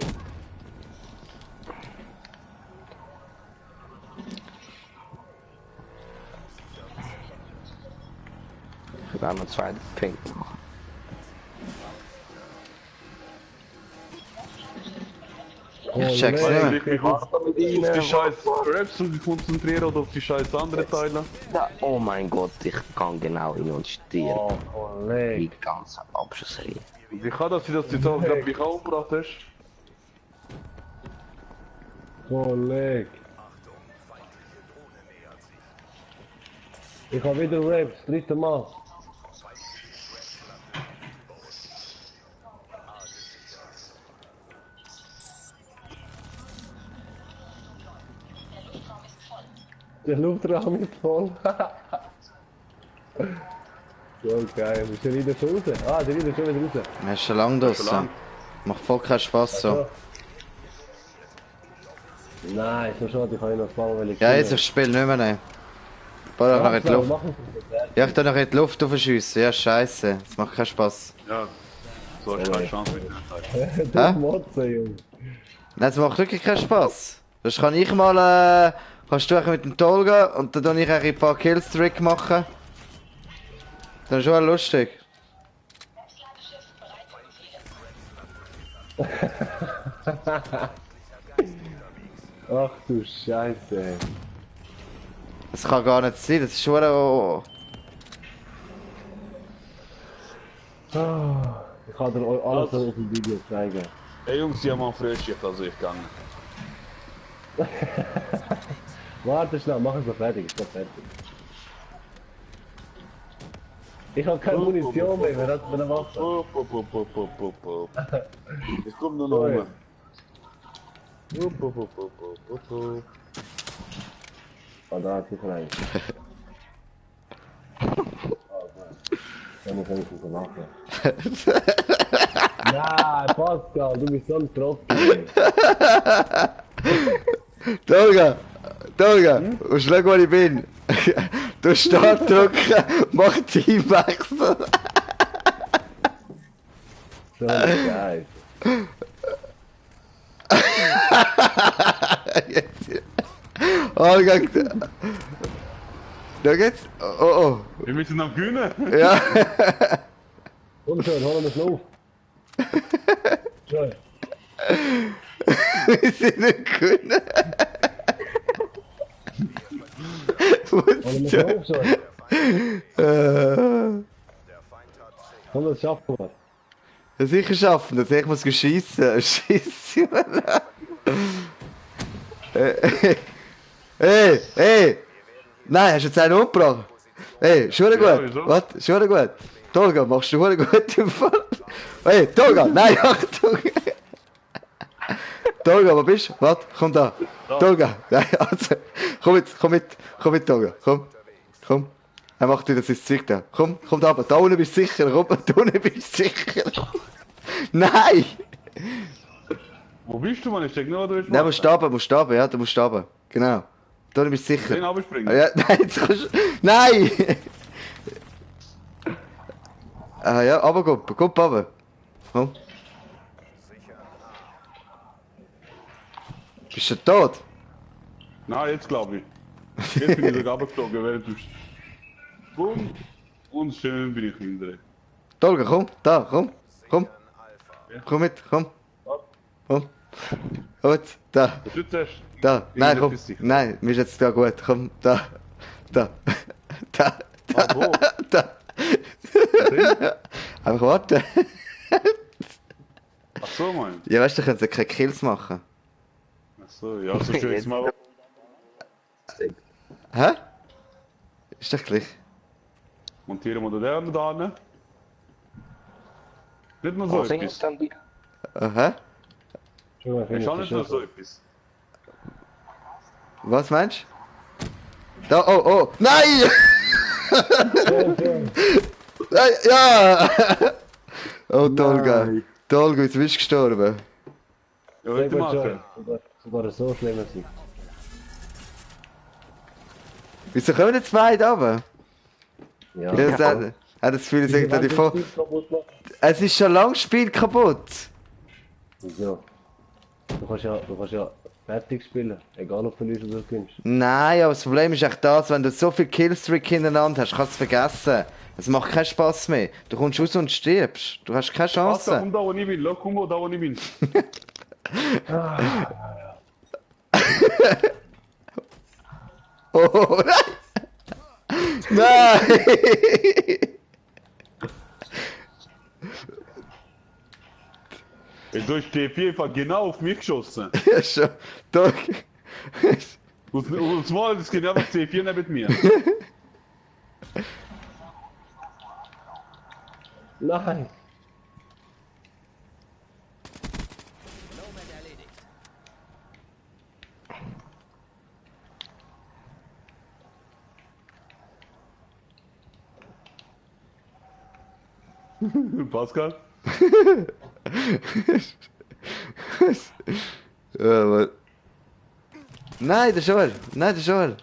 Ich will auch noch zwei Pink machen. ich check's nicht mehr. Ich mich auf die scheiß Raps und konzentrieren oder auf die scheiß anderen Teile? Ja, oh mein Gott, ich kann genau in uns stirben. Oh, Kollege. Die ganze Abschussreihe. Wie kann das sein, dass du jetzt auch gerade mich umgebracht hast? Kollege. Ich hab wieder Raps, dritte Mal. Der Luftraum ist voll. So geil. Ist der wieder schon raus? Ah, der wieder schon wieder raus. Er ist schon lange draussen. Macht voll keinen Spaß so. Nein, so schade, ich kann ihn noch ein paar Mal Ja, jetzt aufs Spiel nicht mehr nehmen. Boah, noch in die Luft. Machen Ja, ich da noch in die Luft aufschiessen. Ja, scheiße. Das macht keinen Spaß. Ja, so hast du keine Chance mit dem Teil. Sie das Motze, Junge. Nein, das macht wirklich keinen Spaß. Das kann ich mal, kannst du mit dem Tolga und dann tue ich ein paar Killstreak machen. Dann ist schon lustig. Ach du Scheiße, ey. Das kann gar nicht sein, das ist schon... Ich kann dir alles auf dem Video zeigen. Hey Jungs, die haben auch Frühschicht, also ich gegangen. Warte schnell, mach es noch fertig, ist noch fertig. Ich hab keine Munition mehr, wer hat mir eine Waffe? Ich komm nur noch rum. Oh, da hat sich rein. Dann kann ich so machen. Nein, Pascal, du bist so ein Tropfen. Tolga! Tolga! Und schau, wo ich bin. Du Start drücken, mach Teamwechsel. So geil. Olga, Da geht's. Oh, Wir müssen am gewinnen. oh. Ja. Komm schon, hol uns noch auf. Schön. Wir sind nicht gut. Hol uns noch auf, schon. Komm, das schaffen wir. Ja, sicher schaffen, dass ich muss schiessen. Schiessen. Hey! Nein, hast du jetzt einen umgebracht? Hey, schon gut. wieso? Was? Schon gut. Tolga, machst du gut im Fall? Hey, Tolga, nein, Achtung! Tolga, wo bist du? Warte, komm da. Tolga, nein, also, komm mit, Tolga, komm. Er macht dir das ins Zeug da. Komm da runter, da unten bist du sicher, komm, da unten bist du sicher. Nein! Wo bist du, Mann? Ich check nicht, was du willst. Nein, musst runter, ja, du musst runter. Genau. Da unten bist du sicher. Den abspringen. Ja, nein, jetzt kannst du... Nein! Ah ja, aber komm runter. Komm. Bist du tot? Nein, jetzt glaube ich. Jetzt bin ich sogar abgeflogen, während du... Boom. Und schön bin ich hinterher. Tolga, komm, da, komm. Komm mit, komm. Komm. Gut, da, Was ist das? da. Nein, komm. Etwas sicher. Nein, mir ist jetzt da gut. Komm, da. Da. Da. Ah, wo? Da. Einfach warten. Ach so, Mann. Ja, weißt du, können sie keine Kills machen. Ach so, ja, so stell ich's mal. Hä? Ist doch gleich. Montieren wir den da hin. Nicht nur so Was ist etwas. dann wieder? Hä? Schon, Ich habe nicht nur so etwas. Was meinst du? Da, oh! Nein! Nein, ja! Oh, Tolga. Tolga, jetzt bist du gestorben. Ja, heute machen. Sogar so schlimm sein. Wieso kommen die zwei da runter? Ja. Ja, das hat das Gefühl, es ist irgendwie voll... Es ist schon lange das Spiel kaputt. Ja. Du kannst ja fertig spielen, egal ob du verlierst oder gewinnst. Nein, aber das Problem ist echt das, wenn du so viel Killstreak hintereinander hast, kannst du es vergessen. Es macht keinen Spaß mehr. Du kommst raus und stirbst. Du hast keine Warte, komm Chance. da, wo ich bin. Komm da, wo ich bin. Oh, nein! Nein! Du hast TP einfach genau auf mich geschossen. Ja, schon. Doch. Und mal, das geht einfach C4 neben mir. Nein! Nomad erledigt. Pascal? Ja, aber... Nein, der Joel! Nein, der Joel!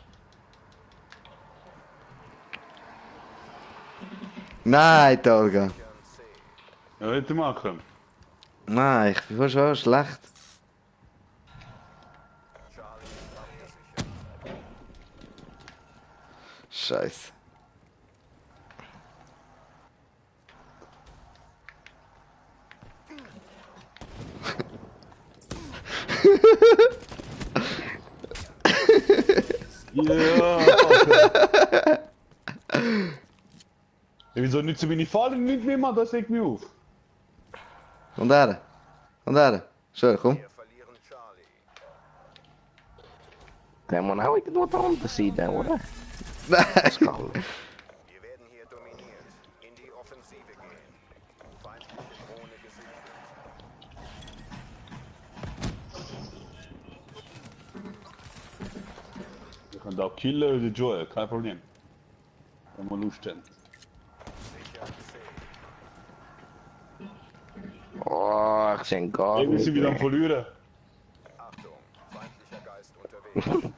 Nein, Tolga! Ja, heute machen. Nein, ich bin schon schlecht. Scheiße. Ja! Ja, wieso nicht so wenig fallen? Nicht wie man, das regt mich auf. Und er? Schön, komm. Der muss auch irgendwo da unten sein, der, oder? Nein! Pascal. Wir werden hier dominiert. In die Offensive gehen. Feindliche Drohne gesichtet. Wir können da auch killen oder Joel, kein Problem. Wenn wir Lust haben. Oh, ich sehe gar Wir nicht sind wieder am mehr. Verlieren. Achtung, feindlicher Geist unterwegs.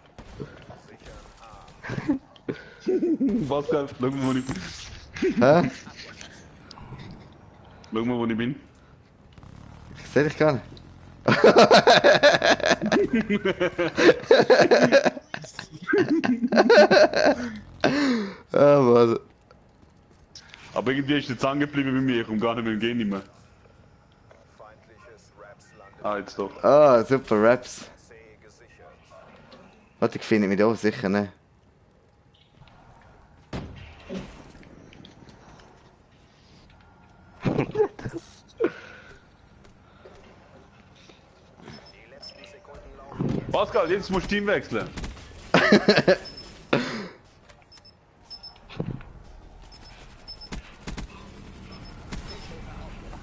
Pascal, schau mal, wo ich bin. Hä? Schau mal, wo ich bin. Ich seh dich gar nicht. Ah, Mann. Aber irgendwie ist jetzt angeblieben bei mir, ich komm gar nicht mehr, geh nicht mehr. Feindliches Raps-Land Ah, jetzt doch. Ah, super Raps. C gesichert. Warte, ich finde mich da sicher nicht. Die letzten Sekunden laufen. Pascal, jetzt musst du Team wechseln.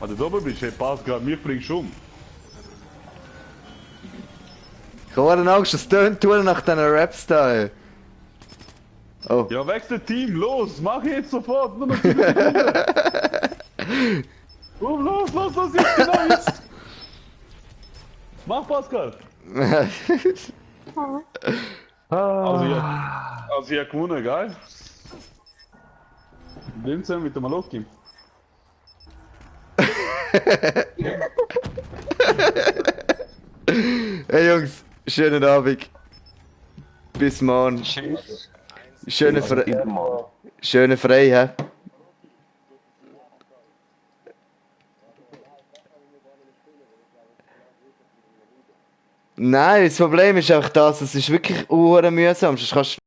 Wenn du oben bist, hey Pascal, mich bringst du um. Ich habe Angst, das tönt tun nach diesen Raps da. Ey. Oh. Ja, wechsel Team, los, mach jetzt sofort, nur noch 7 Sekunden. Los, jetzt, genau jetzt. Mach Pascal. Also ihr gewonnen, geil. Vincent mit dem Maloki. Hey Jungs, schönen Abend. Bis morgen. Tschüss. Schöne Wiedermal. Schöne Frei, hä? Nein, das Problem ist einfach das, es ist wirklich mühsam. Sonst kannst du